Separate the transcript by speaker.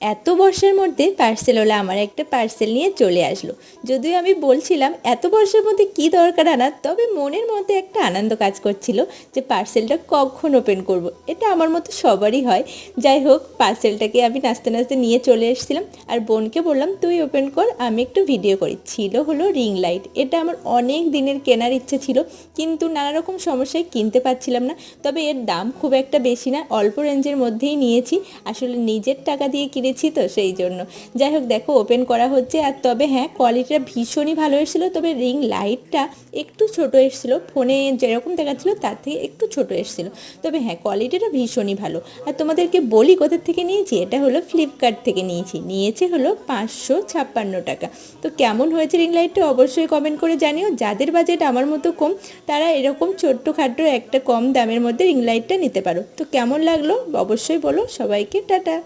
Speaker 1: এত বর্ষার মধ্যে পার্সেলওয়ালা আমার একটা পার্সেল নিয়ে চলে আসলো। যদিও আমি বলছিলাম এত বর্ষার মধ্যে কি দরকার আনার, তবে মনের মধ্যে একটা আনন্দ কাজ করছিল যে পার্সেলটা কখন ওপেন করব। এটা আমার মতো সবারই হয়। যাই হোক, পার্সেলটাকে আমি নাচতে নাচতে নিয়ে চলে এসেছিলাম আর বোনকে বললাম তুই ওপেন কর, আমি একটু ভিডিও করি। ছিল হলো রিং লাইট। এটা আমার অনেক দিনের কেনার ইচ্ছে ছিল, কিন্তু নানা রকম সমস্যায় কিনতে পারছিলাম না। তবে এর দাম খুব একটা বেশি না, অল্প রেঞ্জের মধ্যেই নিয়েছি। আসলে নিজের টাকা দিয়ে কিনেছি তো সেই জন্য। যাই হোক, দেখো ওপেন করা হচ্ছে। আর তবে হ্যাঁ, কোয়ালিটিটা ভীষণই ভালো এসেছিলো। তবে রিং লাইটটা একটু ছোট এসেছিলো, ফোনে যেরকম দেখাচ্ছিলো তার থেকে একটু ছোট এসেছিলো। তবে হ্যাঁ, কোয়ালিটিটা ভীষণই ভালো। আর তোমাদেরকে বলি কোথা থেকে নিয়েছি। এটা হলো ফ্লিপকার্ট থেকে নিয়েছি হলো 556 টাকা। তো কেমন হয়েছে রিং লাইটটা অবশ্যই কমেন্ট করে জানিও। যাদের বাজেট আমার মতো কম, তারা এরকম ছোট্টখাটো একটা কম দামের মধ্যে রিং লাইটটা নিতে পারো। তো কেমন লাগলো অবশ্যই বলো। সবাইকে টাটা।